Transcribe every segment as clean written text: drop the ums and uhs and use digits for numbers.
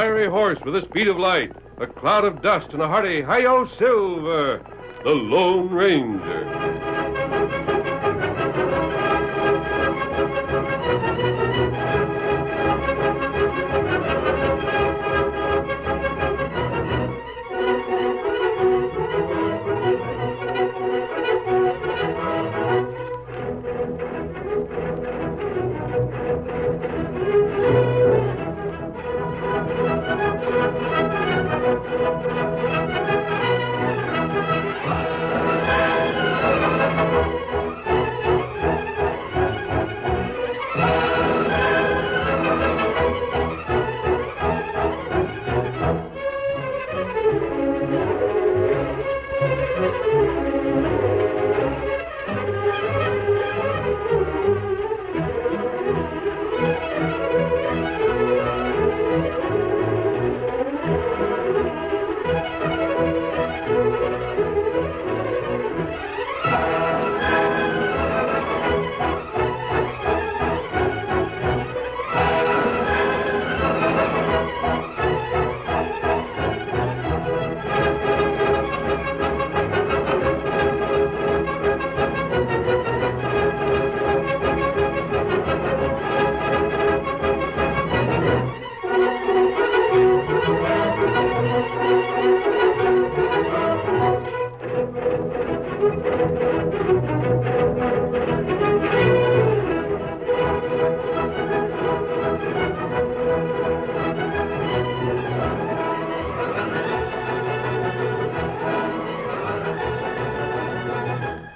fiery horse with the speed of light, a cloud of dust, and a hearty hi-yo Silver, the Lone Ranger.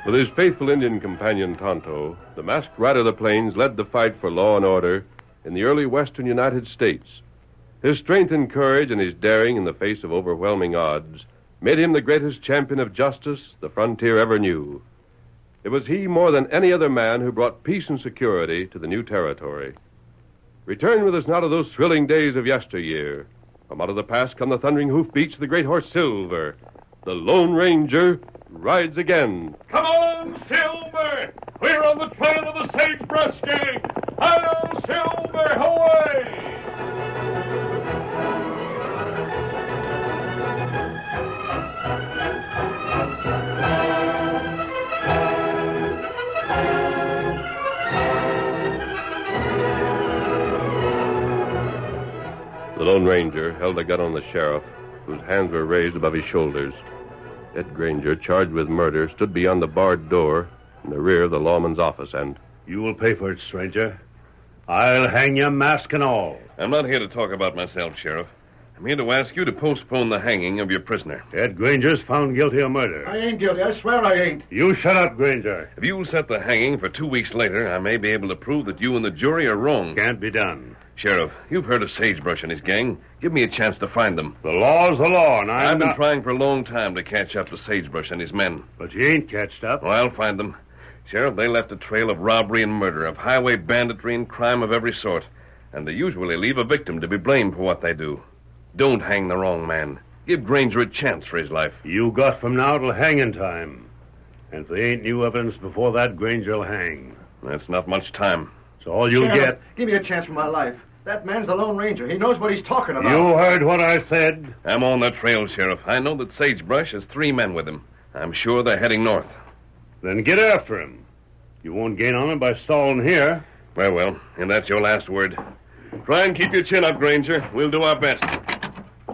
With his faithful Indian companion, Tonto, the masked rider of the plains led the fight for law and order in the early western United States. His strength and courage and his daring in the face of overwhelming odds made him the greatest champion of justice the frontier ever knew. It was he more than any other man who brought peace and security to the new territory. Return with us now to those thrilling days of yesteryear. From out of the past come the thundering hoofbeats of the great horse Silver. The Lone Ranger rides again. Come on, Silver! We're on the trail of the Sagebrush gang! Hi-yo, Silver! Away! The Lone Ranger held a gun on the sheriff, whose hands were raised above his shoulders. Ed Granger, charged with murder, stood beyond the barred door in the rear of the lawman's office, and... You will pay for it, stranger. I'll hang you, mask and all. I'm not here to talk about myself, Sheriff. I'm here to ask you to postpone the hanging of your prisoner. Ed Granger's found guilty of murder. I ain't guilty. I swear I ain't. You shut up, Granger. If you'll set the hanging for 2 weeks later, I may be able to prove that you and the jury are wrong. Can't be done. Sheriff, you've heard of Sagebrush and his gang. Give me a chance to find them. The law's the law, and I've been trying for a long time to catch up to Sagebrush and his men. But you ain't catched up. Well, I'll find them. Sheriff, they left a trail of robbery and murder, of highway banditry and crime of every sort. And they usually leave a victim to be blamed for what they do. Don't hang the wrong man. Give Granger a chance for his life. You got from now till hanging time. And if there ain't new evidence before that, Granger'll hang. That's not much time. It's all you'll Sheriff, get. Give me a chance for my life. That man's the Lone Ranger. He knows what he's talking about. You heard what I said. I'm on that trail, Sheriff. I know that Sagebrush has 3 men with him. I'm sure they're heading north. Then get after him. You won't gain on him by stalling here. Very well, and that's your last word. Try and keep your chin up, Granger. We'll do our best.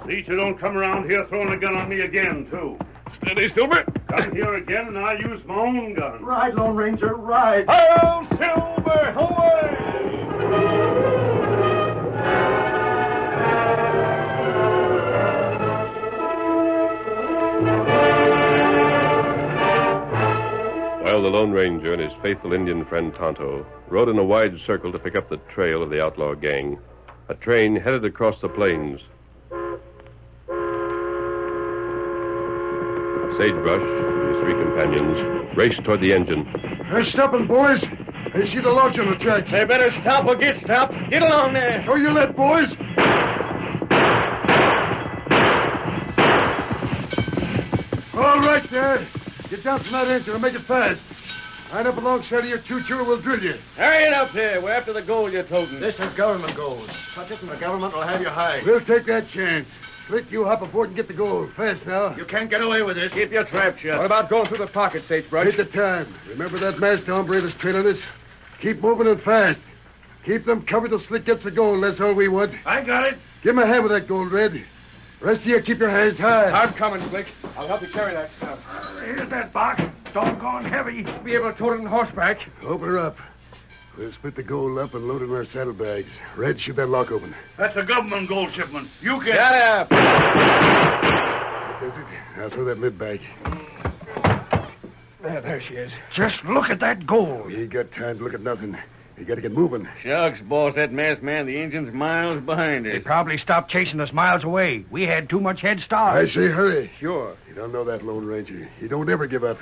See you don't come around here throwing a gun on me again, too. Steady, Silver. Come here again, and I'll use my own gun. Ride, Lone Ranger, ride. Hi-yo, Silver! Away! While the Lone Ranger and his faithful Indian friend Tonto rode in a wide circle to pick up the trail of the outlaw gang, a train headed across the plains. Sagebrush and his 3 companions raced toward the engine. They're stopping, boys. I see the lodge on the tracks. They better stop or get stopped. Get along there. Show your lead, boys. All right, Dad. Get down from that engine and make it fast. Line up alongside of your choo-choo, we'll drill you. Hurry it up there. We're after the gold you're toting. This is government gold. Touch it and the government will have you high. We'll take that chance. Slick, you hop aboard and get the gold. Fast now. You can't get away with this. Keep your trap shut. What about going through the pocket, Sagebrush? Take the time. Remember that masked hombre that's trailing us? Keep moving and fast. Keep them covered till Slick gets the gold. That's all we want. I got it. Give him a hand with that gold, Red. Rest of you, keep your hands high. I'm coming, Slick. I'll help you carry that stuff. Here's that box. Doggone heavy. Be able to tote it on horseback. Open her up. We'll split the gold up and load it in our saddlebags. Red, shoot that lock open. That's a government gold shipment. You can... Shut up. That does it. I'll throw that lid back. There she is. Just look at that gold. We ain't got time to look at nothing. You gotta get moving. Shucks, boss, that masked man, the engine's miles behind us. They probably stopped chasing us miles away. We had too much head start. I say hurry. Sure. You don't know that, Lone Ranger. He don't ever give up.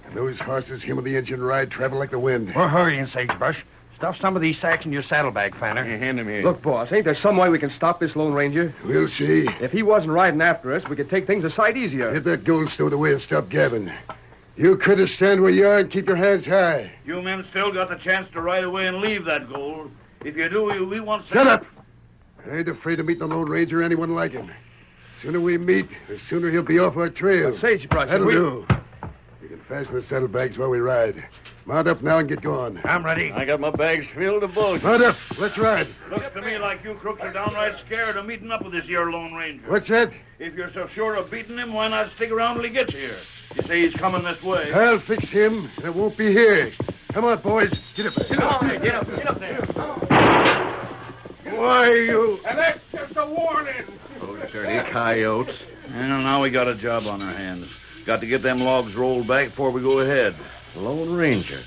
And those horses him and the engine ride travel like the wind. We're hurrying, Sagebrush. Stuff some of these sacks in your saddlebag, Fanner. Hey, hand him here. Look, boss, ain't there some way we can stop this Lone Ranger? We'll see. If he wasn't riding after us, we could take things a sight easier. Get that gold stowed away and stop gabbing. You critters stand where you are and keep your hands high. You men still got the chance to ride away and leave that gold. If you do, we won't... Shut up! I ain't afraid to meet the Lone Ranger or anyone like him. The sooner we meet, the sooner he'll be off our trail. Sagebrush, That'll do. You can fasten the saddlebags while we ride. Mount up now and get going. I'm ready. I got my bags filled to both. Mount up. Let's ride. Looks to me like you crooks are downright scared of meeting up with this here Lone Ranger. What's that? If you're so sure of beating him, why not stick around till he gets here? You say he's coming this way. I'll fix him, and it won't be here. Come on, boys. Get up there. Get up there. Why, you... And that's just a warning. Oh, dirty coyotes. Well, now we got a job on our hands. Got to get them logs rolled back before we go ahead. Lone Ranger.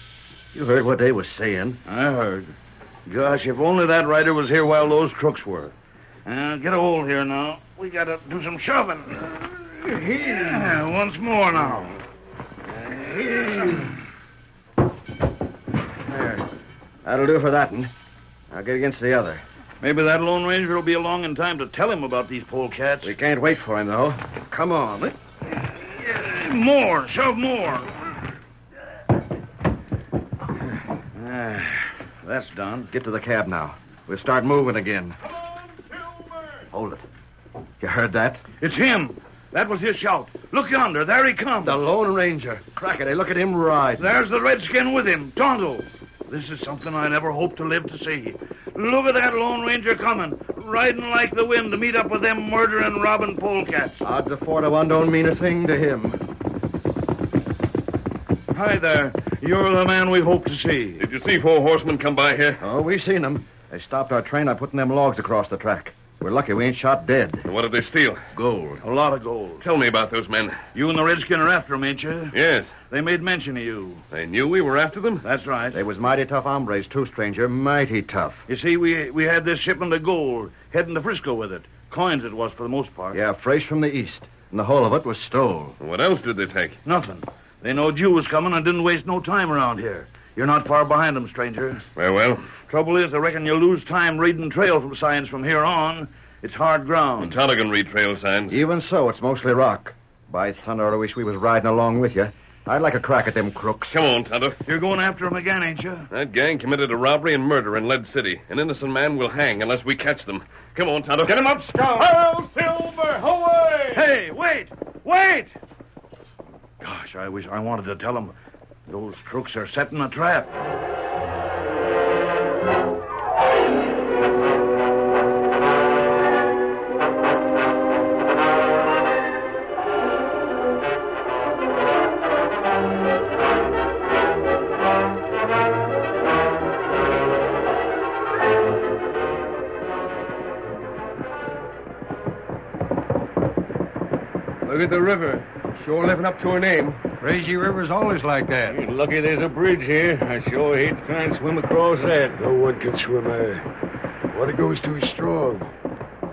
You heard what they was saying. I heard. Gosh, if only that rider was here while those crooks were. Get a hold here now. We got to do some shoving. Yeah, once more now. There. That'll do for that one. I'll get against the other. Maybe that Lone Ranger will be along in time to tell him about these polecats. We can't wait for him, though. Come on. More. Shove more. That's done. Get to the cab now. We'll start moving again. Hold it. You heard that? It's him. That was his shout. Look yonder. There he comes. The Lone Ranger. Crackety, look at him ride. There's the redskin with him, Tonto. This is something I never hoped to live to see. Look at that Lone Ranger coming, riding like the wind to meet up with them murdering, robbing polecats. Odds of 4 to 1 don't mean a thing to him. Hi there. You're the man we hope to see. Did you see 4 horsemen come by here? Oh, we seen them. They stopped our train by putting them logs across the track. We're lucky we ain't shot dead. And what did they steal? Gold. A lot of gold. Tell me about those men. You and the redskin are after them, ain't you? Yes. They made mention of you. They knew we were after them? That's right. They was mighty tough hombres, too, stranger. Mighty tough. You see, we had this shipment of gold, heading to Frisco with it. Coins it was for the most part. Yeah, fresh from the east. And the whole of it was stole. What else did they take? Nothing. They knowed you was coming and didn't waste no time around here. You're not far behind them, stranger. Very well. Trouble is, I reckon you'll lose time reading trail signs from here on. It's hard ground. Tonto can read trail signs. Even so, it's mostly rock. By thunder, I wish we was riding along with you. I'd like a crack at them crooks. Come on, Tonto. You're going after them again, ain't you? That gang committed a robbery and murder in Lead City. An innocent man will hang unless we catch them. Come on, Tonto. Get him up, Scout. Hail, Silver! Away! Hey, wait! Wait! Gosh, I wish I wanted to tell them. Those crooks are setting a trap. Look at the river. Sure living up to her name. Crazy River's always like that. You're lucky there's a bridge here. I sure hate to try and swim across that. No one can swim there. Water goes too strong.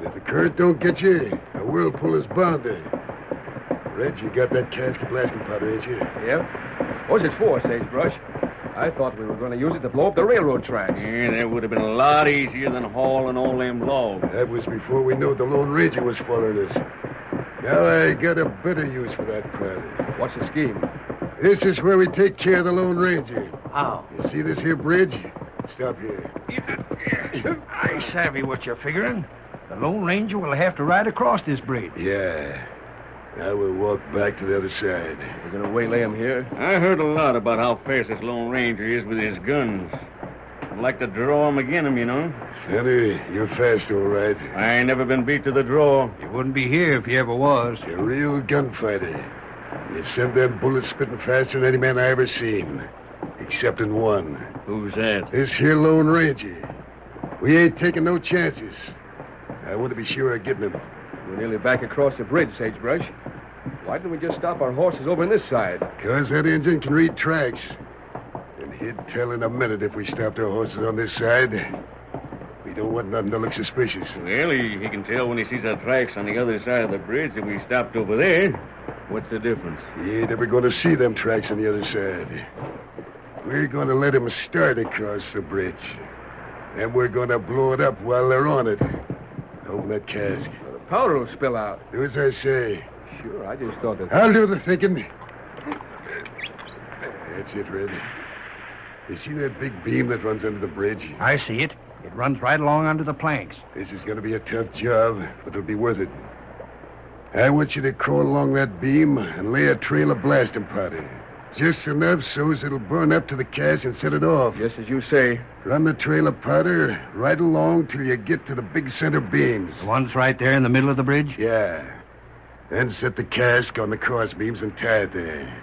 If the current don't get you, a whirlpool is bound to. Red, you got that casket blasting powder, ain't you? Yep. What's it for, Sagebrush? I thought we were going to use it to blow up the railroad tracks. Yeah, that would have been a lot easier than hauling all them logs. That was before we knew the Lone Ranger was following us. Now I got a better use for that powder. What's the scheme? This is where we take care of the Lone Ranger. How? You see this here bridge? Stop here. I savvy what you're figuring. The Lone Ranger will have to ride across this bridge. Yeah. Now we'll walk back to the other side. We're going to waylay him here. I heard a lot about how fast this Lone Ranger is with his guns. I'd like to draw him again him, you know. Fenner, you're fast, all right. I ain't never been beat to the draw. You wouldn't be here if you ever was. You're a real gunfighter. You send them bullets spitting faster than any man I ever seen. Except in one. Who's that? This here Lone Ranger. We ain't taking no chances. I want to be sure of getting him. We're nearly back across the bridge, Sagebrush. Why didn't we just stop our horses over on this side? Because that engine can read tracks. And he'd tell in a minute if we stopped our horses on this side. We don't want nothing to look suspicious. Well, he can tell when he sees our tracks on the other side of the bridge if we stopped over there. What's the difference? He ain't ever going to see them tracks on the other side. We're going to let him start across the bridge. Then we're going to blow it up while they're on it. Open that cask. The powder will spill out. Do as I say. Sure, I just thought that... I'll do the thinking. That's it, Red. You see that big beam that runs under the bridge? I see it. It runs right along under the planks. This is going to be a tough job, but it'll be worth it. I want you to crawl along that beam and lay a trail of blasting powder. Just enough so as it'll burn up to the cache and set it off. Yes, as you say. Run the trail of powder right along till you get to the big center beams. The one's right there in the middle of the bridge? Yeah. Then set the cask on the cross beams and tie it there.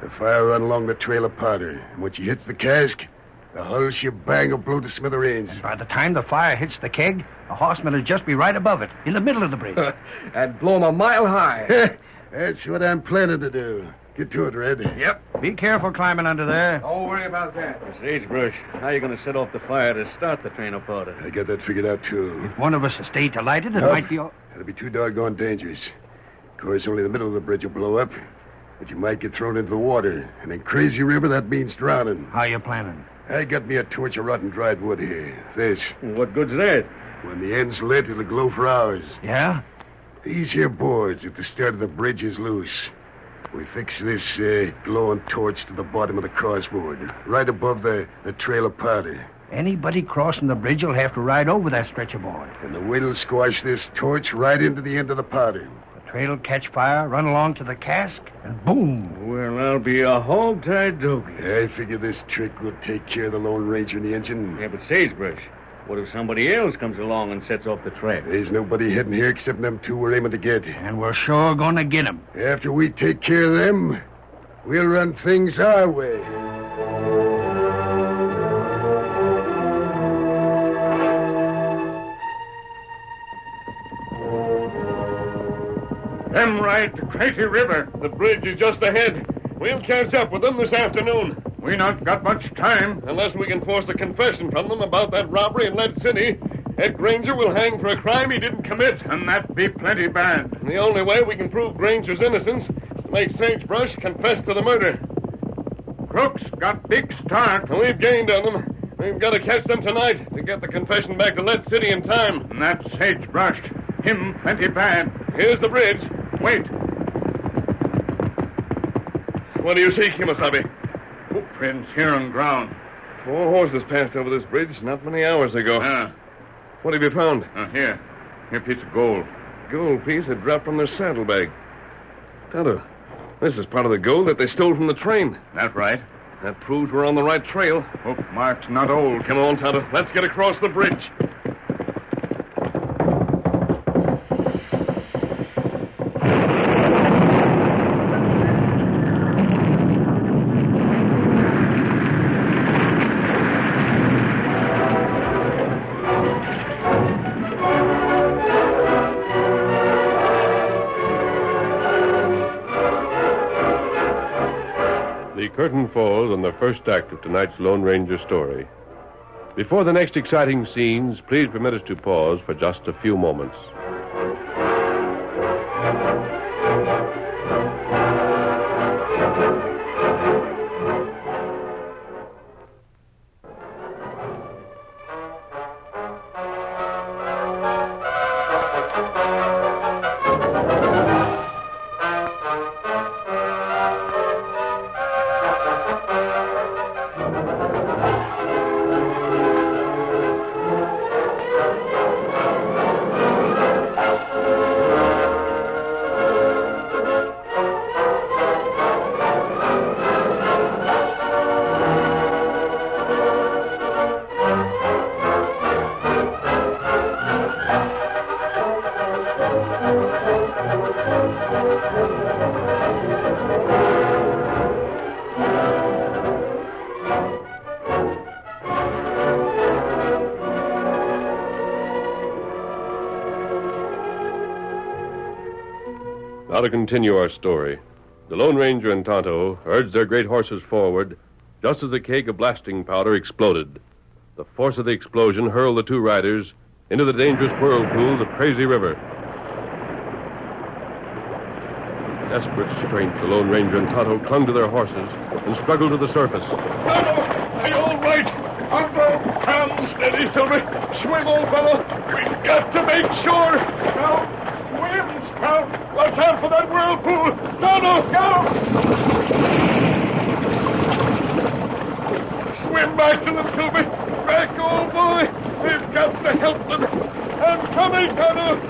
The fire run along the trail of powder. And when she hits the cask, the whole shebang will blow to smithereens. By the time the fire hits the keg, the horseman will just be right above it, in the middle of the bridge. That'd blow 'em a mile high. That's what I'm planning to do. Get to it, Red. Yep. Be careful climbing under there. Don't worry about that. Sagebrush, how are you going to set off the fire to start the train of powder? I got that figured out, too. If one of us stayed to light it, it Nope. might be all... That'd be too doggone dangerous. Of course, only the middle of the bridge will blow up. But you might get thrown into the water. And in Crazy River, that means drowning. How you planning? I got me a torch of rotten dried wood here. This. What good's that? When the end's lit, it'll glow for hours. Yeah? These here boards at the start of the bridge is loose. We fix this glowing torch to the bottom of the crossboard, right above the trail of powder. Anybody crossing the bridge will have to ride over that stretch of board. And the wind'll squash this torch right into the end of the powder. The trail will catch fire, run along to the cask, and boom. Well, I'll be a hog-tied doggy. I figure this trick will take care of the Lone Ranger and the engine. Yeah, but Sagebrush, what if somebody else comes along and sets off the track? There's nobody heading here except them two we're aiming to get. And we're sure gonna get him. After we take care of them, we'll run things our way. Them ride to Crazy River. The bridge is just ahead. We'll catch up with them this afternoon. We not got much time. Unless we can force a confession from them about that robbery in Lead City, Ed Granger will hang for a crime he didn't commit. And that be plenty bad. And the only way we can prove Granger's innocence is to make Sagebrush confess to the murder. Crooks got big start. And we've gained on them. We've got to catch them tonight to get the confession back to Lead City in time. And that Sagebrush, him plenty bad. Here's the bridge. Wait. What do you see, Kimasabi? Footprints here on ground. 4 horses passed over this bridge not many hours ago. What have you found? Here. Here piece of gold. Gold piece had dropped from their saddlebag. Tonto, this is part of the gold that they stole from the train. That right. That proves we're on the right trail. Hoof marks not old. Come on, Tonto. Let's get across the bridge. The curtain falls on the first act of tonight's Lone Ranger story. Before the next exciting scenes, please permit us to pause for just a few moments. Now to continue our story. The Lone Ranger and Tonto urged their great horses forward just as a cake of blasting powder exploded. The force of the explosion hurled the two riders into the dangerous whirlpool, the Crazy River. Desperate strength, the Lone Ranger and Tonto clung to their horses and struggled to the surface. Tonto, are you all right? Tonto, come steady, Silver. Swim, old fellow. We've got to make sure. Now, swim, Scout. Watch out for that whirlpool. Tonto, go! Swim back to them, Silver. Back, old boy. We've got to help them. I'm coming, Tonto.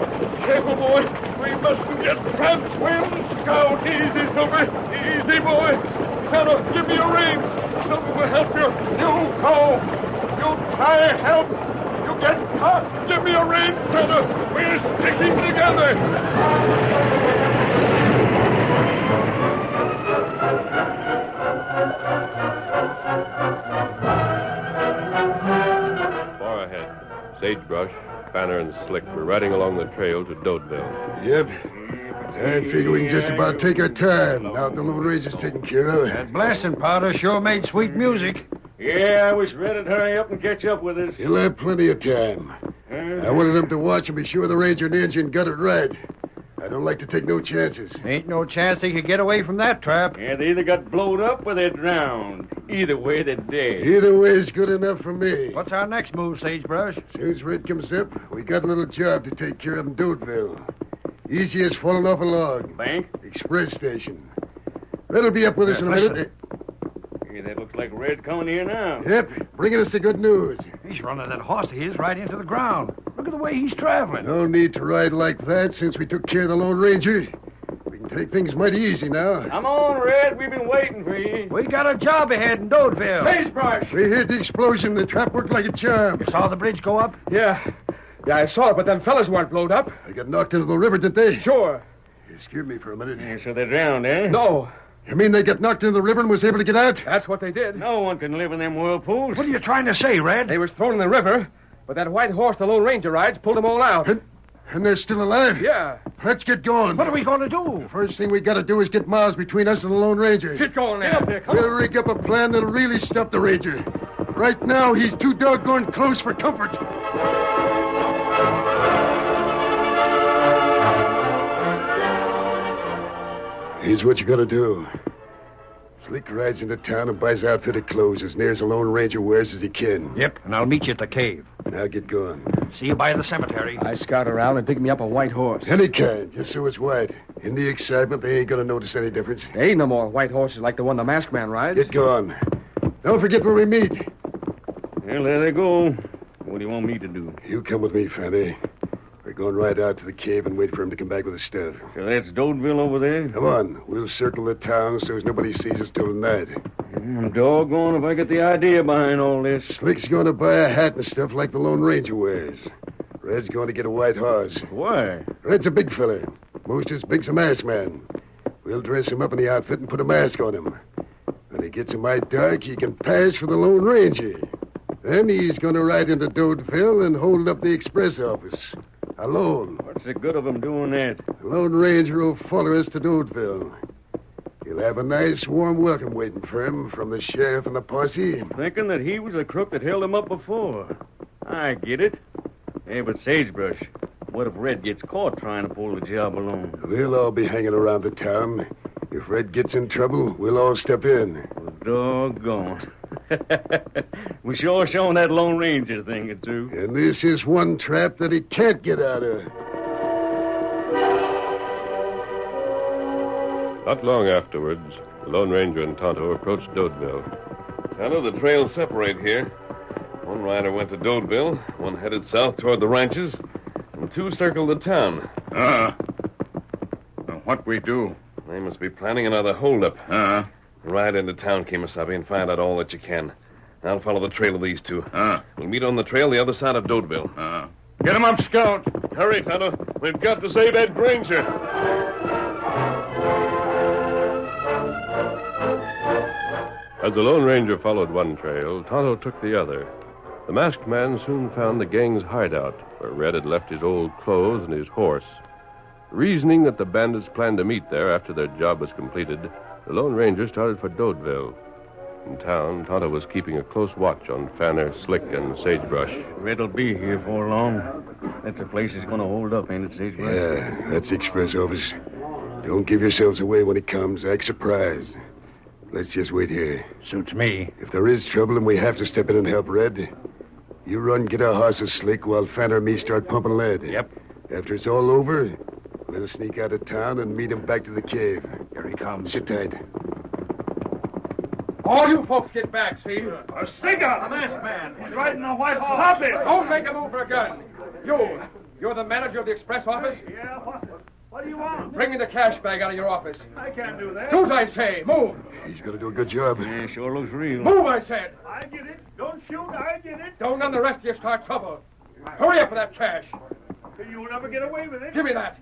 Careful, boy. We mustn't get trapped. Swim, Scout. Easy, Silver. Easy, boy. Tonto, give me your reins. Silver will help you. You go. You try help. You get caught. Give me your reins, Tonto. We're sticking together. Far ahead, Sagebrush, Banner, and Slick were riding along the trail to Dodeville. Yep. I figure we can just about take our time now that the Lone Ranger's taken care of. That blasting powder sure made sweet music. Yeah, I was ready to hurry up and catch up with us. He'll have plenty of time. I wanted them to watch and be sure the Ranger and the engine got it right. I don't like to take no chances. Ain't no chance they could get away from that trap. Yeah, they either got blowed up or they're drowned. Either way, they're dead. Either way is good enough for me. What's our next move, Sagebrush? As soon as Red comes up, we got a little job to take care of in Dodeville. Easy as falling off a log. Bank? Express station. Red'll be up with us in a minute. Hey, that looks like Red coming here now. Yep, bringing us the good news. He's running that horse of his right into the ground. Look at the way he's traveling. No need to ride like that since we took care of the Lone Ranger. We can take things mighty easy now. Come on, Red. We've been waiting for you. We got a job ahead in Dodeville. Sagebrush! We heard the explosion. The trap worked like a charm. You saw the bridge go up? Yeah, I saw it, but them fellas weren't blowed up. They got knocked into the river, didn't they? Sure. Excuse me for a minute. Yeah, so they're drowned, eh? No, You mean they got knocked into the river and was able to get out? that's what they did. No one can live in them whirlpools. What are you trying to say, Red? They was thrown in the river, but that white horse the Lone Ranger rides pulled them all out. And they're still alive? Yeah. Let's get going. What are we going to do? First thing we got to do is get miles between us and the Lone Ranger. Get going there. Get up there, come We'll rig up a plan that'll really stop the Ranger. Right now, he's too doggone close for comfort. Here's what you got to do. Slick rides into town and buys outfitted clothes as near as the Lone Ranger wears as he can. Yep, and I'll meet you at the cave. Now get going. See you by the cemetery. I scout around and pick me up a white horse. Any kind, just so it's white. In the excitement, they ain't gonna notice any difference. There ain't no more white horses like the one the masked man rides. Get going. Don't forget where we meet. Well, there they go. What do you want me to do? You come with me, Fanny. We're going right out to the cave and wait for him to come back with the stuff. So that's Dodeville over there? Come on. We'll circle the town so as nobody sees us till night. I'm doggone if I get the idea behind all this. Slick's going to buy a hat and stuff like the Lone Ranger wears. Red's going to get a white horse. Why? Red's a big fella. Most as big's a masked man. We'll dress him up in the outfit and put a mask on him. When he gets a mite dark, he can pass for the Lone Ranger. Then he's going to ride into Dodeville and hold up the express office. Alone. What's the good of him doing that? The Lone Ranger will follow us to Dodeville. He'll have a nice, warm welcome waiting for him from the sheriff and the posse. Thinking that he was the crook that held him up before. I get it. Hey, but Sagebrush, what if Red gets caught trying to pull the job alone? We'll all be hanging around the town. If Red gets in trouble, we'll all step in. Well, doggone. We sure shown that Lone Ranger thing or two. And this is one trap that he can't get out of. Not long afterwards, the Lone Ranger and Tonto approached Dodeville. Tonto, the trails separate here. One rider went to Dodeville, one headed south toward the ranches, and two circled the town. What we do? They must be planning another holdup. Ride into town, Kemosabe, and find out all that you can. I'll follow the trail of these two. We'll meet on the trail the other side of Dodeville. Get him up, Scout. Hurry, Tonto. We've got to save Ed Granger. As the Lone Ranger followed one trail, Tonto took the other. The masked man soon found the gang's hideout, where Red had left his old clothes and his horse. Reasoning that the bandits planned to meet there after their job was completed, the Lone Ranger started for Dodeville. In town, Tonto was keeping a close watch on Fanner, Slick, and Sagebrush. Red'll be here for long. That's a place he's going to hold up, ain't it, Sagebrush? Yeah, that's the express office. Don't give yourselves away when he comes. Act surprised. Let's just wait here. Suits me. If there is trouble and we have to step in and help Red, you run, get our horses slick while Fanner and me start pumping lead. Yep. After it's all over, we'll sneak out of town and meet him back to the cave. Here he comes. Sit tight. All you folks get back, see? A stick up! A masked man. He's riding a white horse. Stop it! Don't make a move for a gun. You're the manager of the express office? Yeah, what do you want? Bring me the cash bag out of your office. I can't do that. Do as I say. Move. He's going to do a good job. Yeah, sure looks real. Move, I said. I get it. Don't shoot. I get it. Don't none the rest of you start trouble. Hurry up for that cash. You'll never get away with it. Give me that.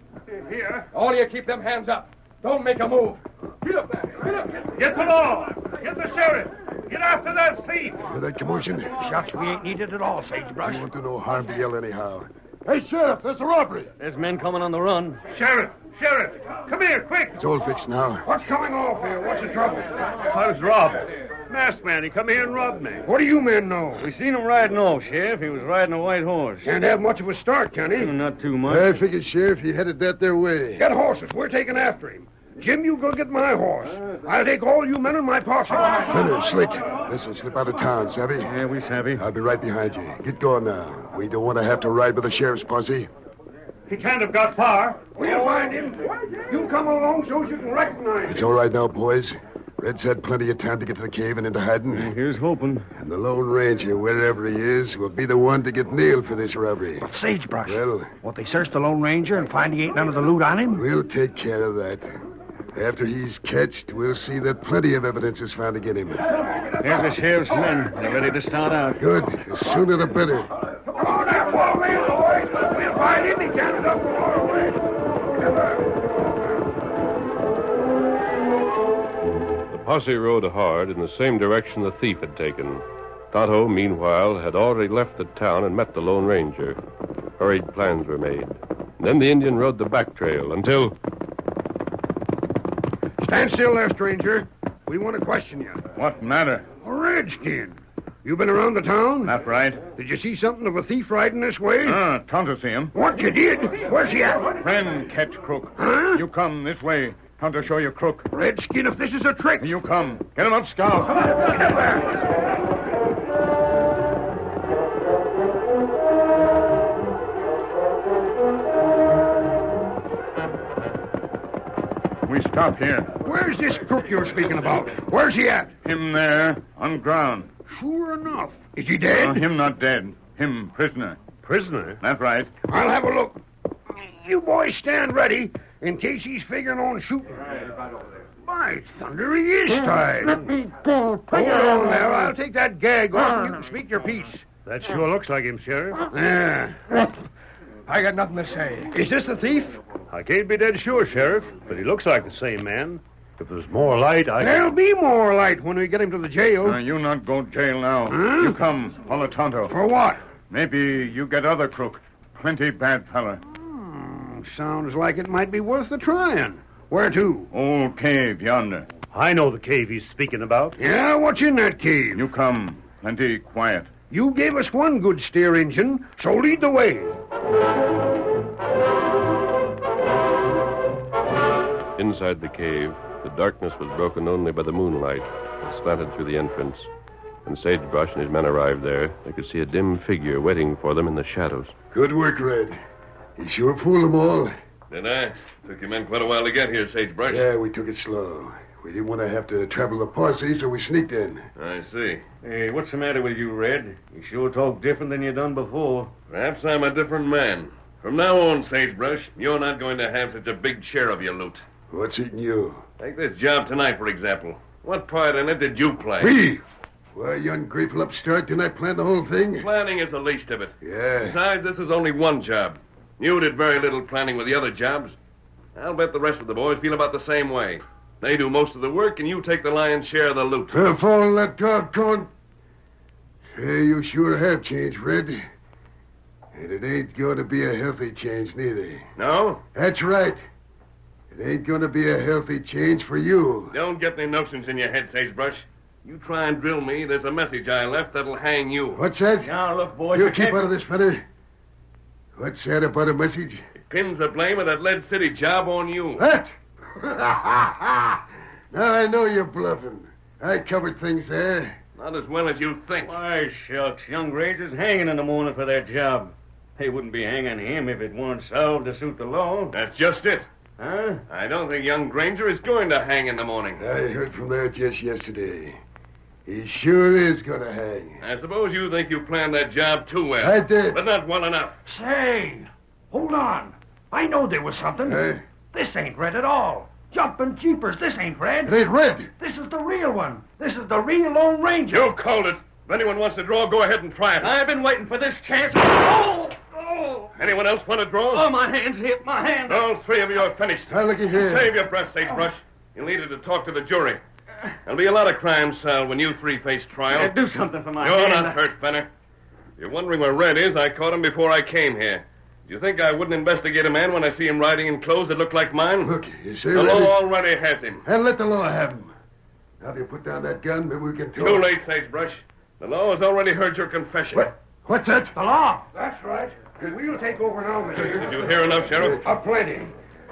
Here. All of you keep them hands up. Don't make a move. Get up there. Get up. Get the law. Get the sheriff. Get after that thief. Hear that commotion? Shucks, we ain't needed at all, Sagebrush. You won't do no harm to yell anyhow. Hey, Sheriff, there's a robbery. There's men coming on the run. Sheriff. Come here, quick. It's all fixed now. What's coming off here? What's the trouble? I was robbed. Masked man, he come here and robbed me. What do you men know? We seen him riding off, Sheriff. He was riding a white horse. Can't have much of a start, can he? Not too much. I figured, Sheriff, he headed that their way. Get horses. We're taking after him. Jim, you go get my horse. I'll take all you men in my posse. Fanner, Slick, listen, slip out of town, savvy? Yeah, we savvy. I'll be right behind you. Get going now. We don't want to have to ride with the sheriff's posse. He can't have got far. We'll find him. You come along so you can recognize It's him. all right now, boys. Red's had plenty of time to get to the cave and into hiding. Here's hoping. And the Lone Ranger, wherever he is, will be the one to get nailed for this robbery. But Sagebrush, Well, won't they search the Lone Ranger and find he ain't none of the loot on him? we'll take care of that. After he's catched, we'll see that plenty of evidence is found against him. There's the sheriff's men. They're ready to start out. Good. The sooner the better. Come on now, follow me, boys. We'll find him. He can't have the far away. The posse rode hard in the same direction the thief had taken. Tonto, meanwhile, had already left the town and met the Lone Ranger. Hurried plans were made. Then the Indian rode the back trail until... Stand still there, stranger. We want to question you. What matter? A redskin. You been around the town? That right? Did you see something of a thief riding this way? Tonto see him. What you did? Where's he at? Friend catch crook. Huh? You come this way. Tonto show you crook. Redskin, if this is a trick. You come. Get him up, Scout. Get up there. We stop here. Where's this crook you're speaking about? Where's he at? Him there, on ground. Sure enough. Is he dead? Him not dead. Him prisoner. Prisoner? That's right. I'll have a look. You boys stand ready in case he's figuring on shooting. By thunder, he is tied. Let me go. Hold on there. I'll take that gag off and you can speak your piece. That sure looks like him, Sheriff. Yeah. I got nothing to say. Is this the thief? I can't be dead sure, Sheriff, but he looks like the same man. If there's more light, There'll be more light when we get him to the jail. You not go jail now. Huh? You come, follow Tonto. For what? Maybe you get other crook. Plenty bad fella. Sounds like it might be worth the trying. Where to? Old cave yonder. I know the cave he's speaking about. Yeah, what's in that cave? You come. Plenty quiet. You gave us one good steer engine, so lead the way. Inside the cave, the darkness was broken only by the moonlight that slanted through the entrance. When Sagebrush and his men arrived there, they could see a dim figure waiting for them in the shadows. Good work, Red. You sure fooled them all. Did I? Took your men quite a while to get here, Sagebrush. Yeah, we took it slow. We didn't want to have to travel the posse, so we sneaked in. I see. Hey, what's the matter with you, Red? You sure talk different than you done before. Perhaps I'm a different man. From now on, Sagebrush, you're not going to have such a big share of your loot. What's eating you? Take this job tonight, for example. What part in it did you play? Me? Why, you ungrateful upstart, didn't I plan the whole thing? Planning is the least of it. Yeah. Besides, this is only one job. You did very little planning with the other jobs. I'll bet the rest of the boys feel about the same way. They do most of the work, and you take the lion's share of the loot. Follow that doggone... Hey, you sure have changed, Red. And it ain't going to be a healthy change, neither. No? That's right. It ain't going to be a healthy change for you. Don't get any notions in your head, Sagebrush. You try and drill me, there's a message I left that'll hang you. What's that? Now, look, boys. You keep out of this, fella. What's that about a message? It pins the blame of that Lead City job on you. What? Now I know you're bluffing. I covered things there. Not as well as you think. Why, shucks. Young Granger's hanging in the morning for that job. They wouldn't be hanging him if it weren't solved to suit the law. That's just it. Huh? I don't think young Granger is going to hang in the morning. I heard from there just yesterday. He sure is going to hang. I suppose you think you planned that job too well. I did. But not well enough. Say, hold on. I know there was something. This ain't Red at all. Jumping jeepers, this ain't Red. It ain't Red. This is the real one. This is the real Lone Ranger. You called it. If anyone wants to draw, go ahead and try it. I've been waiting for this chance. Oh! Oh! Anyone else want to draw? Oh, my hand's hit. My hand. All three of you are finished. Now, looky here. Save your breath, Sagebrush. You'll need it to talk to the jury. There'll be a lot of crimes solved when you three face trial. Do something for my You're hand. not hurt, Fenner. If you're wondering where Red is, I caught him before I came here. Do you think I wouldn't investigate a man when I see him riding in clothes that look like mine? Look, you say The Red law already has him. And let the law have him. Now, if you put down that gun, maybe we can talk. Too late, Sagebrush. The law has already heard your confession. What? What's that? The law. That's right. We'll take over now, Mr. Did you hear enough, Sheriff? Plenty.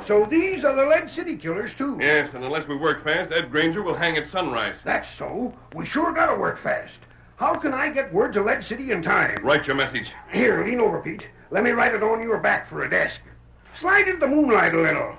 So these are the Lead City killers, too. Yes, and unless we work fast, Ed Granger will hang at sunrise. That's so. We sure gotta work fast. How can I get word to Lead City in time? Write your message. Here, lean over, Pete. Let me write it on your back for a desk. Slide into the moonlight a little.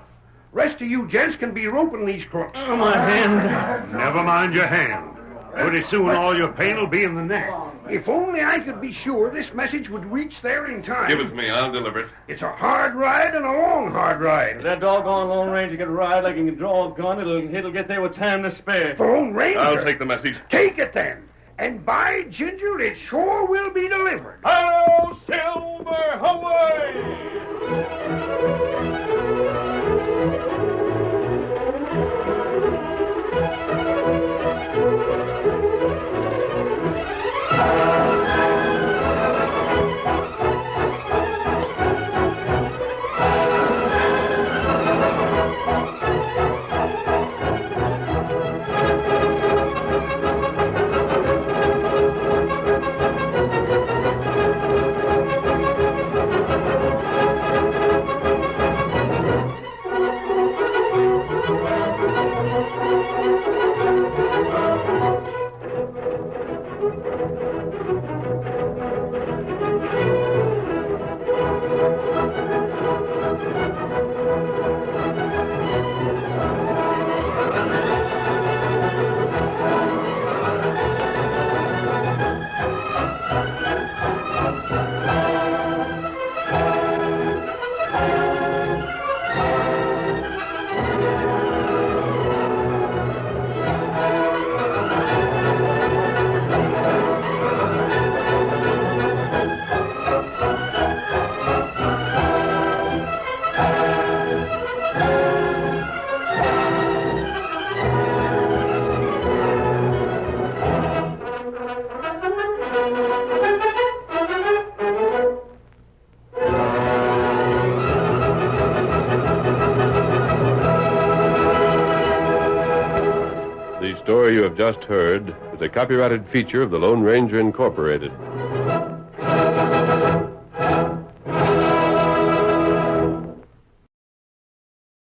Rest of you gents can be roping these crooks. Oh, my hand. Never mind your hand. Pretty soon all your pain will be in the neck. If only I could be sure this message would reach there in time. Give it to me. I'll deliver it. It's a hard ride and a long hard ride. If that doggone Lone Ranger can ride like he can draw a gun, it'll get there with time to spare. The Lone Ranger? I'll take the message. Take it then. And by Ginger, it sure will be delivered. Hello, Silver, away! The story you have just heard is a copyrighted feature of the Lone Ranger Incorporated.